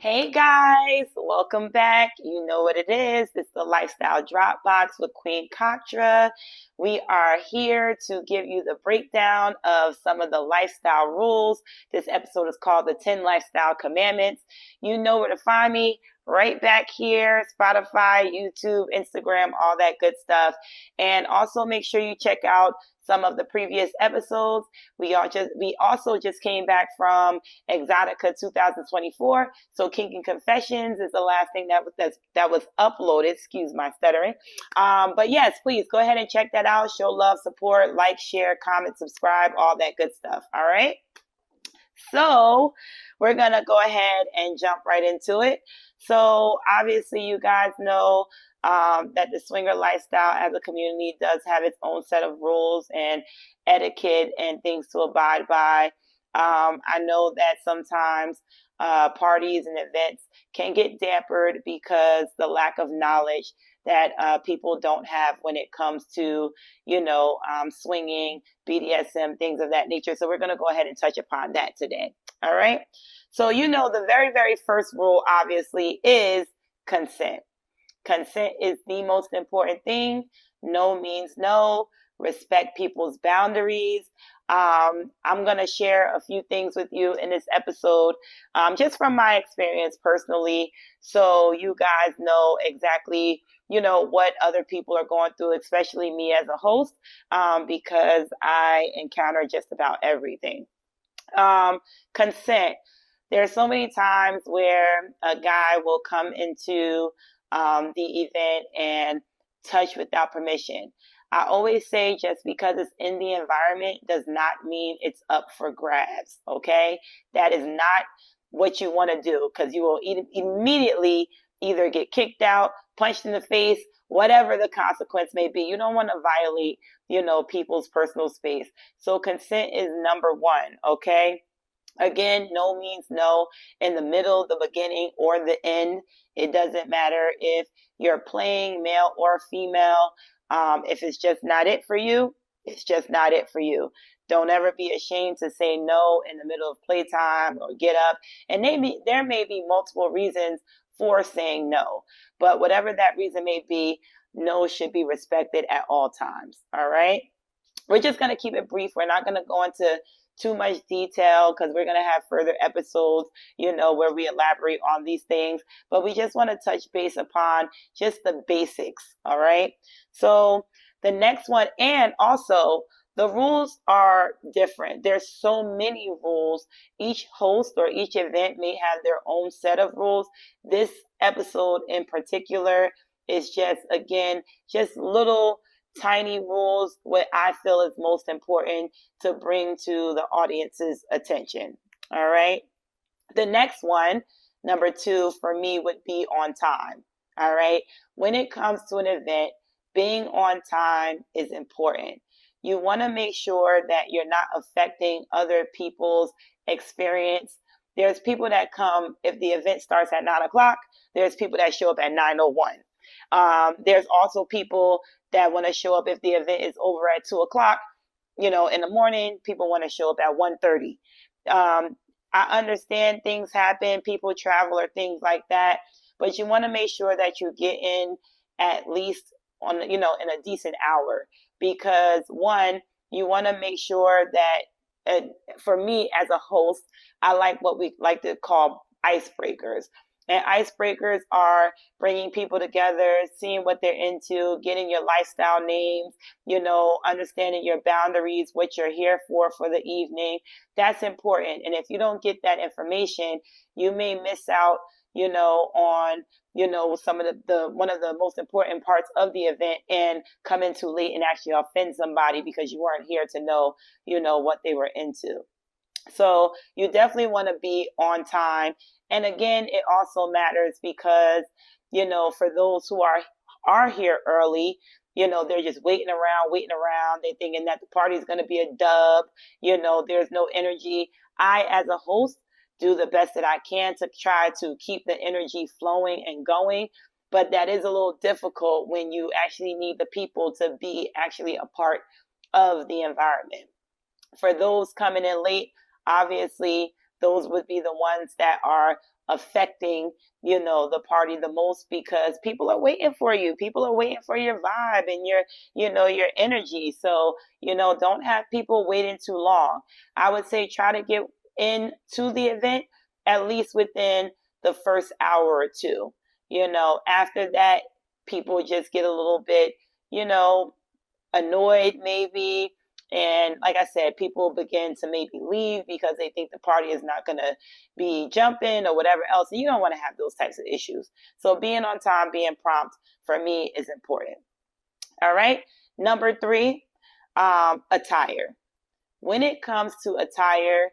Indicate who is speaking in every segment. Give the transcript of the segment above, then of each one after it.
Speaker 1: Hey guys, welcome back. You know what it is. It's the Lifestyle Dropbox with Queen Katra. We are here to give you the breakdown of some of the lifestyle rules. This episode is called The 10 Lifestyle Commandments. You know where to find me. Right back here, Spotify, YouTube, Instagram, all that good stuff. And also make sure you check out some of the previous episodes. We also just came back from Exotica 2024. So Kinky Confessions is the last thing that was uploaded. Excuse my stuttering. But yes, please go ahead and check that out. Show love, support, like, share, comment, subscribe, all that good stuff. All right. So we're going to go ahead and jump right into it. So obviously you guys know that the swinger lifestyle as a community does have its own set of rules and etiquette and things to abide by. I know that sometimes parties and events can get dampered because the lack of knowledge that people don't have when it comes to, swinging, BDSM, things of that nature. So we're going to go ahead and touch upon that today. All right. So, the very, very first rule, obviously, is consent. Consent is the most important thing. No means no. Respect people's boundaries. I'm going to share a few things with you in this episode, just from my experience personally, so you guys know exactly, what other people are going through, especially me as a host, because I encounter just about everything. Consent. There are so many times where a guy will come into the event and touch without permission. I always say just because it's in the environment does not mean it's up for grabs, okay? That is not what you want to do because you will immediately either get kicked out, punched in the face, whatever the consequence may be. You don't want to violate, people's personal space. So consent is number one, okay? Again, no means no in the middle, the beginning, or the end. It doesn't matter if you're playing male or female. If it's just not it for you, it's just not it for you. Don't ever be ashamed to say no in the middle of playtime or get up. And there may be multiple reasons for saying no, but whatever that reason may be, no should be respected at all times. All right. We're just going to keep it brief. We're not going to go into too much detail because we're going to have further episodes, where we elaborate on these things. But we just want to touch base upon just the basics. All right. So the next one, and also the rules are different. There's so many rules. Each host or each event may have their own set of rules. This episode in particular is just, again, just little tiny rules, what I feel is most important to bring to the audience's attention. All right. The next one, number two, for me would be on time. All right. When it comes to an event, being on time is important. You want to make sure that you're not affecting other people's experience. There's people that come if the event starts at 9 o'clock. There's people that show up at 9:01. There's also people that want to show up if the event is over at 2 o'clock, in the morning. People want to show up at 1:30. I understand things happen, people travel or things like that, but you want to make sure that you get in at least in a decent hour because one, you want to make sure that for me as a host, I like what we like to call icebreakers. And icebreakers are bringing people together, seeing what they're into, getting your lifestyle names, understanding your boundaries, what you're here for the evening. That's important. And if you don't get that information, you may miss out, on, some of the one of the most important parts of the event and come in too late and actually offend somebody because you weren't here to know, what they were into. So you definitely want to be on time. And again, it also matters because, for those who are here early, they're just waiting around. They're thinking that the party is going to be a dub. There's no energy. I, as a host, do the best that I can to try to keep the energy flowing and going. But that is a little difficult when you actually need the people to be actually a part of the environment. For those coming in late, obviously, those would be the ones that are affecting, the party the most, because people are waiting for you. People are waiting for your vibe and your energy. So, don't have people waiting too long. I would say try to get into the event at least within the first hour or two. After that, people just get a little bit, annoyed maybe. And like I said, people begin to maybe leave because they think the party is not going to be jumping or whatever else. And you don't want to have those types of issues. So being on time, being prompt for me is important. All right. Number 3, attire. When it comes to attire,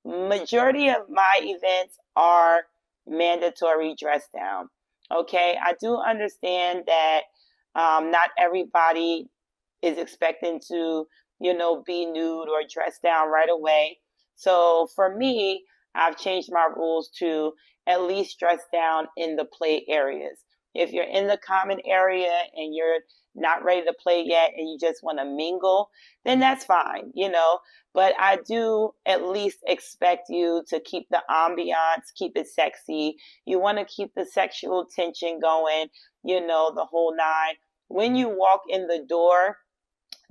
Speaker 1: majority of my events are mandatory dress down. Okay. I do understand that not everybody is expecting to, be nude or dressed down right away. So for me, I've changed my rules to at least dress down in the play areas. If you're in the common area and you're not ready to play yet and you just want to mingle, then that's fine, But I do at least expect you to keep the ambiance, keep it sexy. You want to keep the sexual tension going, the whole nine. When you walk in the door,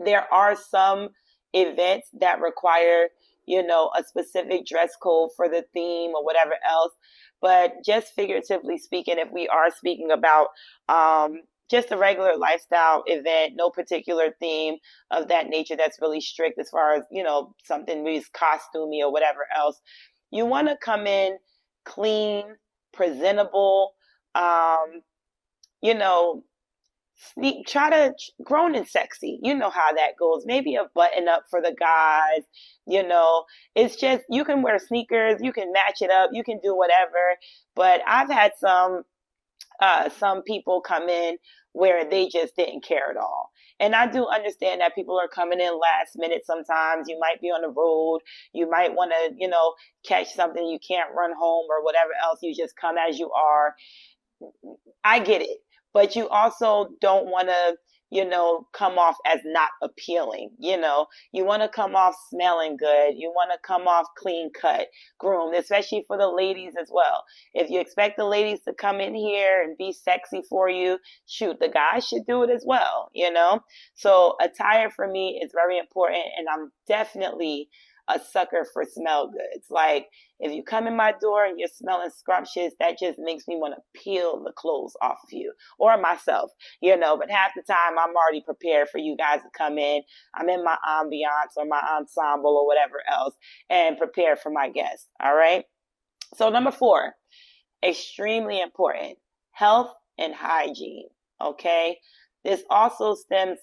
Speaker 1: there are some events that require, a specific dress code for the theme or whatever else. But just figuratively speaking, if we are speaking about just a regular lifestyle event, no particular theme of that nature that's really strict as far as, something really costumey or whatever else, you want to come in clean, presentable, um, you know, try to grown and sexy. You know how that goes. Maybe a button up for the guys. It's just you can wear sneakers, you can match it up, you can do whatever. But I've had some people come in where they just didn't care at all. And I do understand that people are coming in last minute sometimes. You might be on the road. You might want to, catch something. You can't run home or whatever else. You just come as you are. I get it. But you also don't want to, come off as not appealing. You want to come off smelling good. You want to come off clean cut, groomed, especially for the ladies as well. If you expect the ladies to come in here and be sexy for you, shoot, the guys should do it as well. So attire for me is very important, and I'm definitely a sucker for smell goods. Like, if you come in my door and you're smelling scrumptious, that just makes me want to peel the clothes off of you or myself, But half the time I'm already prepared for you guys to come in. I'm in my ambiance or my ensemble or whatever else and prepared for my guests. All right. So number 4, extremely important, health and hygiene. Okay. This also stems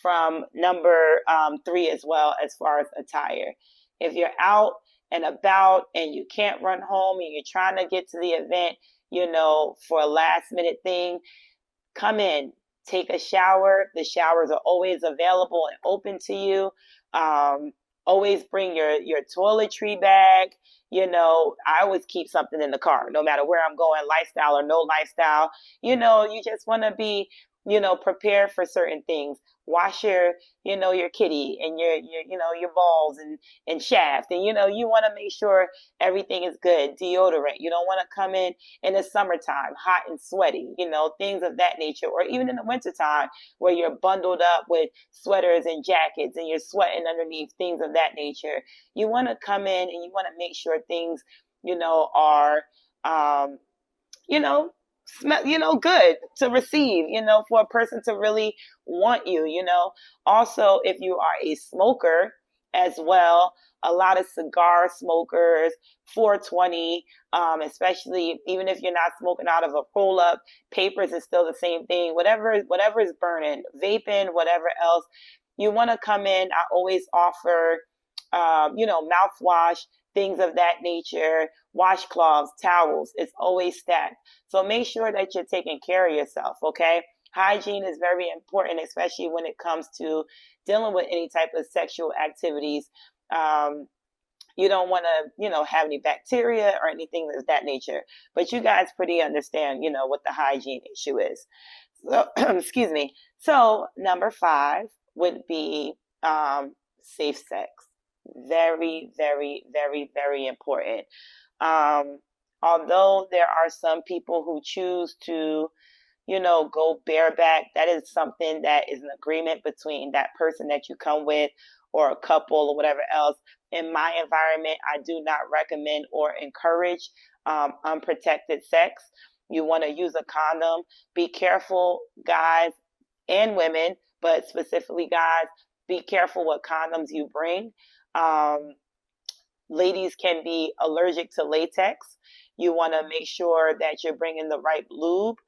Speaker 1: from number 3 as well, as far as attire. If you're out and about and you can't run home and you're trying to get to the event, for a last minute thing, come in, take a shower. The showers are always available and open to you. Always bring your toiletry bag. I always keep something in the car, no matter where I'm going, lifestyle or no lifestyle. You just want to be, prepared for certain things. Wash your kitty and your balls and shaft. And, you want to make sure everything is good. Deodorant. You don't want to come in the summertime, hot and sweaty, things of that nature. Or even in the wintertime where you're bundled up with sweaters and jackets and you're sweating underneath, things of that nature. You want to come in and you want to make sure things, are, you know, smell, good to receive, for a person to really want you. Also, if you are a smoker as well, a lot of cigar smokers, 420, especially even if you're not smoking out of a roll up, papers is still the same thing. Whatever is burning, vaping, whatever else, you want to come in. I always offer, mouthwash, things of that nature, washcloths, towels. It's always stacked. So make sure that you're taking care of yourself, okay? Hygiene is very important, especially when it comes to dealing with any type of sexual activities. You don't want to, have any bacteria or anything of that nature. But you guys pretty understand, what the hygiene issue is. So, excuse me. So number 5 would be safe sex. Very, very, very, very important. although there are some people who choose to, go bareback, that is something that is an agreement between that person that you come with or a couple or whatever else. In my environment, I do not recommend or encourage unprotected sex. You want to use a condom. Be careful, guys and women, but specifically guys, be careful what condoms you bring. Um, Ladies can be allergic to latex. You want to make sure that you're bringing the right lube.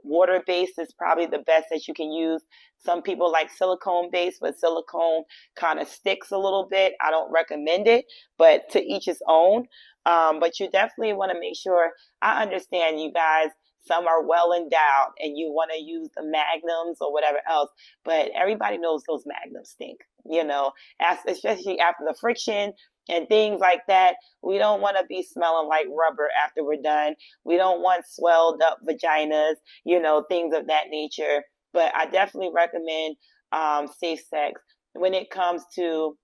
Speaker 1: Water based is probably the best that you can use. Some people like silicone based, but silicone kind of sticks a little bit. I don't recommend it, but to each his own. But you definitely want to make sure. I understand you guys. Some are well endowed and you want to use the magnums or whatever else, but everybody knows those magnums stink, especially after the friction and things like that. We don't want to be smelling like rubber after we're done. We don't want swelled up vaginas, things of that nature. But I definitely recommend safe sex when it comes to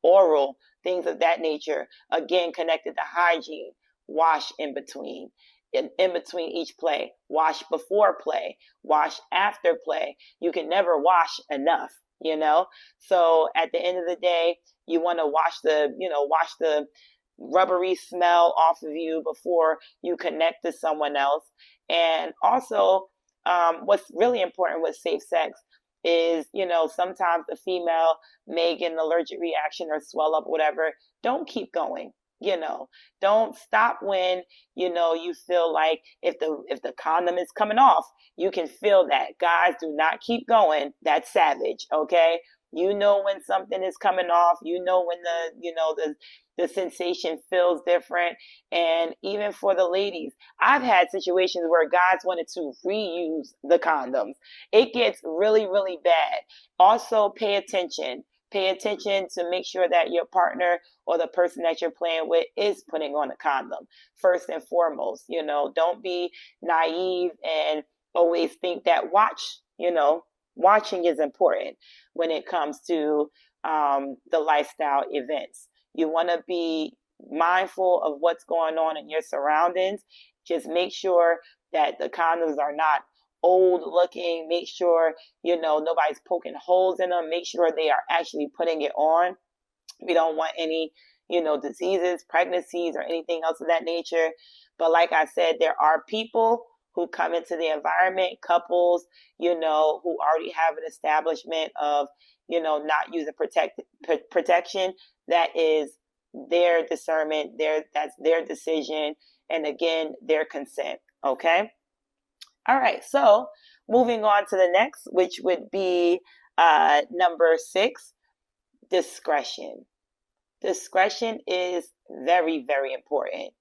Speaker 1: oral, things of that nature. Again, connected to hygiene. Wash in between. In between each play, wash before play, wash after play. You can never wash enough, So at the end of the day, you want to wash the rubbery smell off of you before you connect to someone else. And also, what's really important with safe sex is, sometimes the female may get an allergic reaction or swell up, whatever. Don't keep going. Don't stop when you feel like if the condom is coming off, you can feel that. Guys, do not keep going. That's savage. Okay, when something is coming off. When the sensation feels different. And even for the ladies, I've had situations where guys wanted to reuse the condoms. It gets really, really bad. Also, pay attention. Pay attention to make sure that your partner or the person that you're playing with is putting on a condom first and foremost. Don't be naive and always think that watching is important when it comes to the lifestyle events. You want to be mindful of what's going on in your surroundings. Just make sure that the condoms are not old looking. Make sure, nobody's poking holes in them. Make sure they are actually putting it on. We don't want any, diseases, pregnancies, or anything else of that nature. But like I said, there are people who come into the environment, couples, who already have an establishment of, not using protection. That is their discernment, that's their decision, and again, their consent. Okay. All right. So moving on to the next, which would be number 6, discretion. Discretion is very, very important.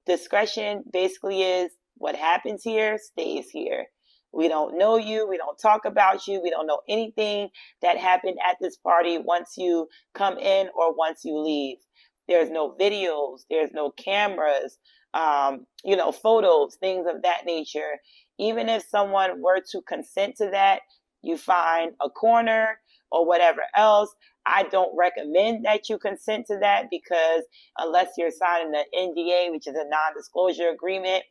Speaker 1: Discretion basically is what happens here stays here. We don't know you. We don't talk about you. We don't know anything that happened at this party once you come in or once you leave. There's no videos. There's no cameras, photos, things of that nature. Even if someone were to consent to that, you find a corner or whatever else. I don't recommend that you consent to that because unless you're signing an NDA, which is a non-disclosure agreement,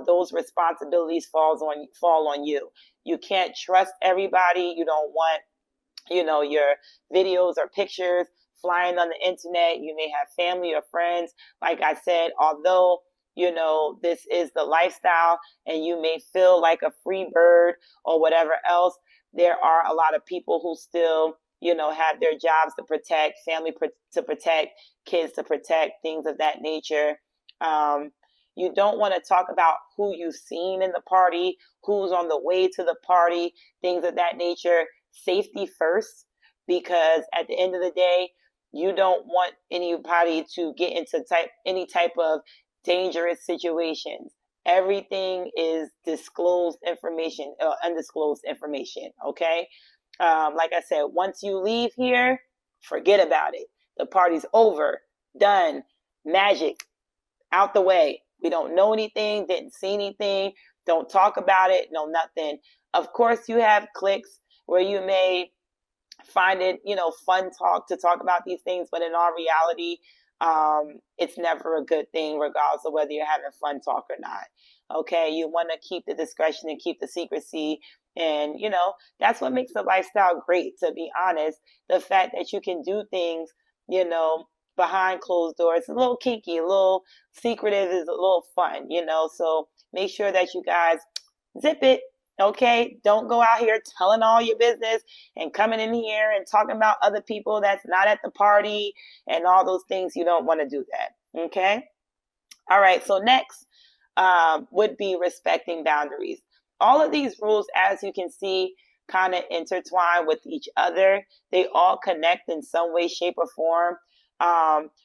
Speaker 1: those responsibilities fall on you. You can't trust everybody. You don't want, your videos or pictures flying on the internet. You may have family or friends. Like I said, although, this is the lifestyle and you may feel like a free bird or whatever else, there are a lot of people who still, have their jobs to protect, family to protect, kids to protect, things of that nature. You don't want to talk about who you've seen in the party, who's on the way to the party, things of that nature. Safety first, because at the end of the day, you don't want anybody to get into any type of dangerous situations. Everything is disclosed information, undisclosed information. Okay. Like I said, once you leave here, forget about it. The party's over, done, magic, out the way. We don't know anything, didn't see anything, don't talk about it, no nothing. Of course, you have cliques where you may find it, fun to talk about these things, but in all reality, it's never a good thing, regardless of whether you're having fun talk or not. Okay, you want to keep the discretion and keep the secrecy. And, that's what makes the lifestyle great, to be honest. The fact that you can do things, behind closed doors, a little kinky, a little secretive is a little fun. So make sure that you guys zip it. Okay, don't go out here telling all your business and coming in here and talking about other people that's not at the party and all those things. You don't want to do that. Okay. All right. So next would be respecting boundaries. All of these rules, as you can see, kind of intertwine with each other. They all connect in some way, shape, or form.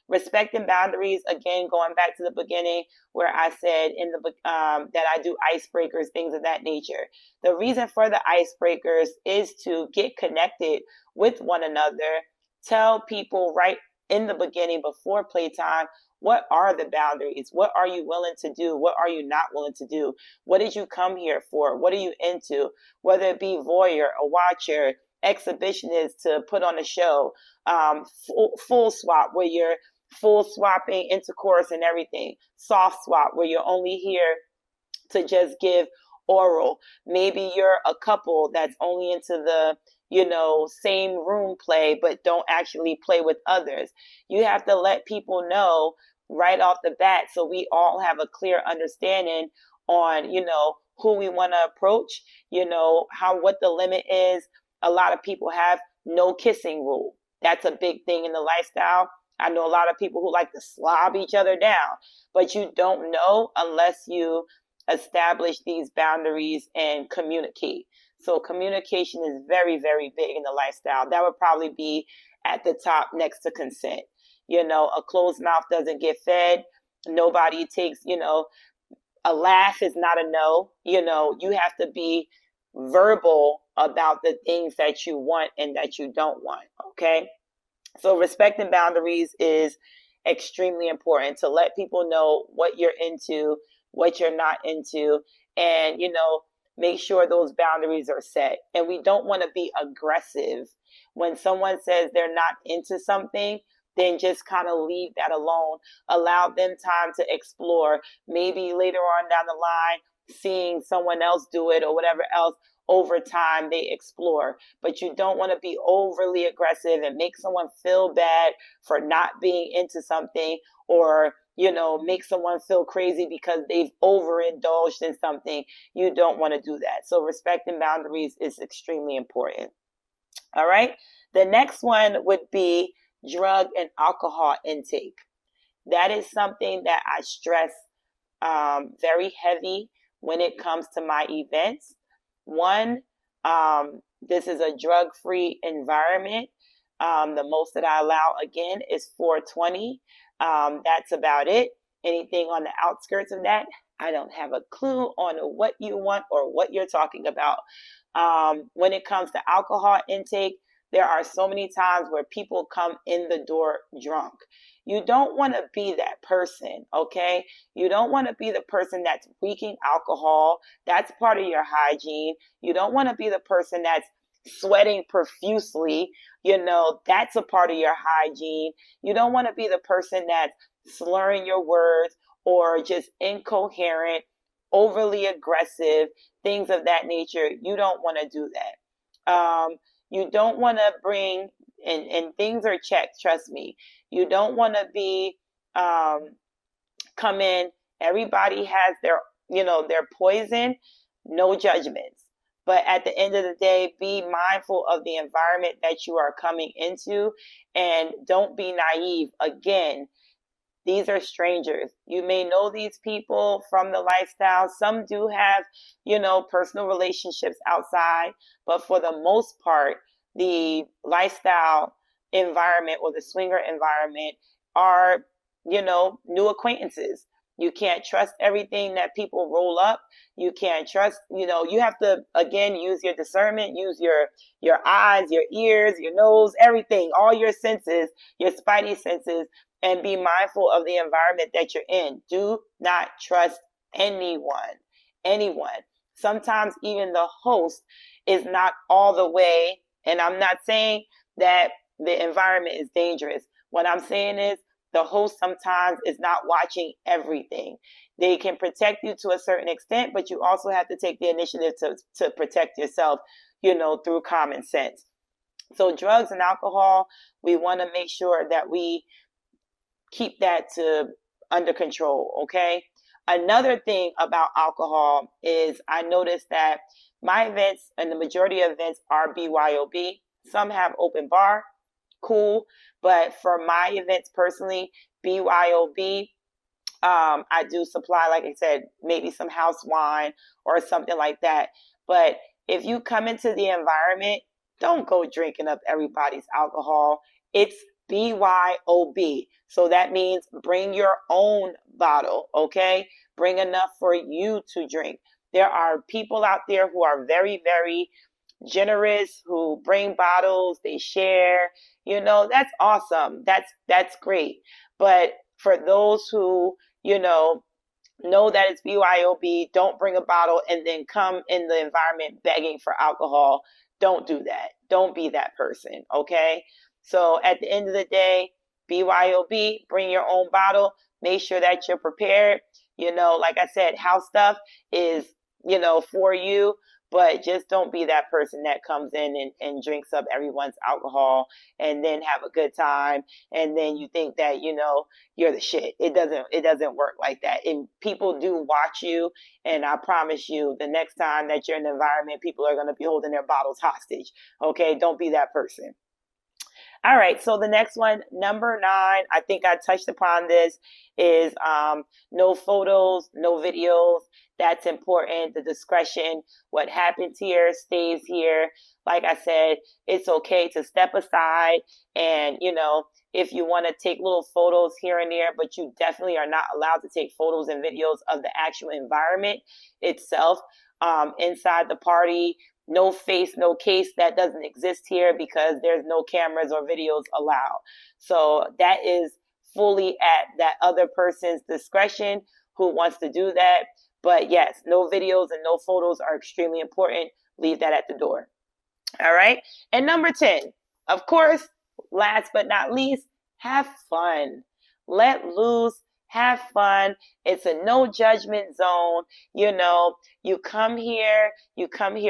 Speaker 1: Respecting boundaries, again, going back to the beginning where I said in the that I do icebreakers, things of that nature. The reason for the icebreakers is to get connected with one another, tell people right in the beginning before playtime, what are the boundaries? What are you willing to do? What are you not willing to do? What did you come here for? What are you into? Whether it be voyeur, a watcher, exhibitionist to put on a show, full swap where you're full swapping intercourse and everything, soft swap where you're only here to just give oral. Maybe you're a couple that's only into the same room play, but don't actually play with others. You have to let people know right off the bat so we all have a clear understanding on, who we want to approach, what the limit is. A lot of people have no kissing rule. That's a big thing in the lifestyle. I know a lot of people who like to slob each other down, but you don't know unless you establish these boundaries and communicate. So communication is very, very big in the lifestyle. That would probably be at the top next to consent. A closed mouth doesn't get fed. Nobody takes, a laugh is not a no. You have to be verbal about the things that you want and that you don't want. Okay. So respecting boundaries is extremely important to let people know what you're into, what you're not into, and, make sure those boundaries are set. And we don't want to be aggressive. When someone says they're not into something, then just kind of leave that alone. Allow them time to explore. Maybe later on down the line, seeing someone else do it or whatever else, over time they explore. But you don't want to be overly aggressive and make someone feel bad for not being into something, or make someone feel crazy because they've overindulged in something. You don't want to do that. So respecting boundaries is extremely important. All right. The next one would be drug and alcohol intake. That is something that I stress very heavy when it comes to my events. One, this is a drug-free environment. The most that I allow, again, is 420. That's about it. Anything on the outskirts of that, I don't have a clue on what you want or what you're talking about. When it comes to alcohol intake, there are so many times where people come in the door drunk. You don't want to be that person, okay? You don't want to be the person that's reeking alcohol. That's part of your hygiene. You don't want to be the person that's sweating profusely. That's a part of your hygiene. You don't want to be the person that's slurring your words or just incoherent, overly aggressive, things of that nature. You don't want to do that. You don't want to bring, and things are checked, trust me. You don't want to be, come in, everybody has their poison, no judgments. But at the end of the day, be mindful of the environment that you are coming into and don't be naive. Again, these are strangers. You may know these people from the lifestyle. Some do have, personal relationships outside, but for the most part, the lifestyle environment or the swinger environment are, new acquaintances. You can't trust everything that people roll up. You can't trust, you have to, again, use your discernment, use your eyes, your ears, your nose, everything, all your senses, your spidey senses, and be mindful of the environment that you're in. Do not trust anyone. Sometimes even the host is not all the way, and I'm not saying that the environment is dangerous. What I'm saying is the host sometimes is not watching everything. They can protect you to a certain extent, but you also have to take the initiative to protect yourself, through common sense. So drugs and alcohol, we want to make sure that we keep that under control, okay? Another thing about alcohol is I noticed that my events and the majority of events are BYOB. Some have open bar, cool, but for my events personally, BYOB. I do supply, like I said, maybe some house wine or something like that. But if you come into the environment, don't go drinking up everybody's alcohol. It's BYOB. So that means bring your own bottle, okay? Bring enough for you to drink. There are people out there who are very, very generous, who bring bottles, they share. That's awesome. That's great. But for those who, know that it's BYOB, don't bring a bottle and then come in the environment begging for alcohol. Don't do that. Don't be that person, okay? So at the end of the day, BYOB, bring your own bottle. Make sure that you're prepared. Like I said, house stuff is, for you, but just don't be that person that comes in and drinks up everyone's alcohol and then have a good time. And then you think that, you're the shit. It doesn't work like that. And people do watch you. And I promise you, the next time that you're in the environment, people are going to be holding their bottles hostage. Okay. Don't be that person. All right, so the next one, number 9, I think I touched upon this, is no photos, no videos. That's important. The discretion, what happens here stays here. Like I said, it's okay to step aside and, if you want to take little photos here and there, but you definitely are not allowed to take photos and videos of the actual environment itself. Inside the party, no face, no case, that doesn't exist here because there's no cameras or videos allowed. So that is fully at that other person's discretion who wants to do that. But yes, no videos and no photos are extremely important. Leave that at the door. All right. And number 10, of course, last but not least, have fun. Let loose, have fun. It's a no judgment zone. You come here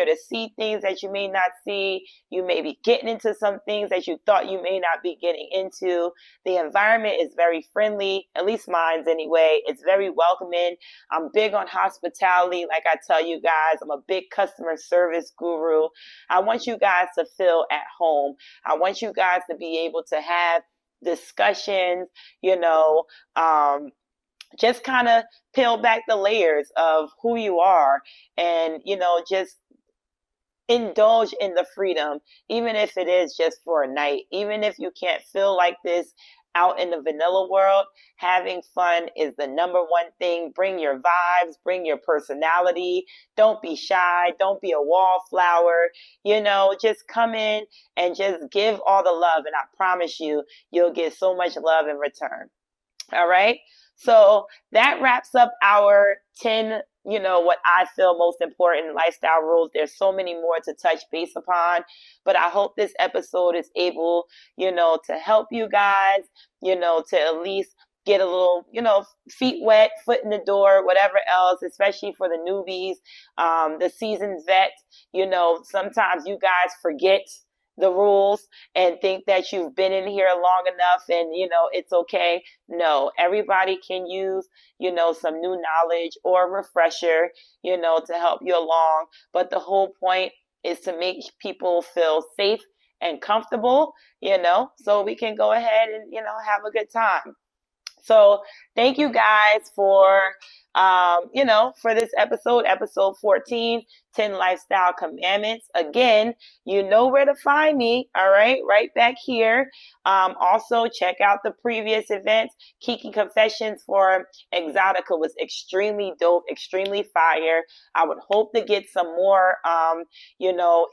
Speaker 1: to see things that you may not see. You may be getting into some things that you thought you may not be getting into. The environment is very friendly, at least mine's anyway. It's very welcoming. I'm big on hospitality. Like I tell you guys, I'm a big customer service guru. I want you guys to feel at home. I want you guys to be able to have discussions, just kind of peel back the layers of who you are and, just indulge in the freedom, even if it is just for a night, even if you can't feel like this out in the vanilla world. Having fun is the number one thing. Bring your vibes, bring your personality. Don't be shy. Don't be a wallflower. Just come in and just give all the love. And I promise you, you'll get so much love in return. All right. So that wraps up our 10, what I feel most important lifestyle rules. There's so many more to touch base upon, but I hope this episode is able, to help you guys, to at least get a little, feet wet, foot in the door, whatever else, especially for the newbies, the seasoned vet. Sometimes you guys forget the rules and think that you've been in here long enough and, it's okay. No, everybody can use, some new knowledge or refresher, to help you along. But the whole point is to make people feel safe and comfortable, so we can go ahead and, have a good time. So thank you guys for, for this episode 14, 10 Lifestyle Commandments. Again, you know where to find me. All right. Right back here. Also check out the previous events. Kiki Confessions for Exotica was extremely dope, extremely fire. I would hope to get some more,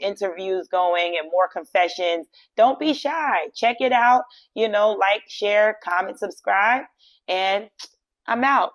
Speaker 1: interviews going and more confessions. Don't be shy. Check it out. Like, share, comment, subscribe. And I'm out.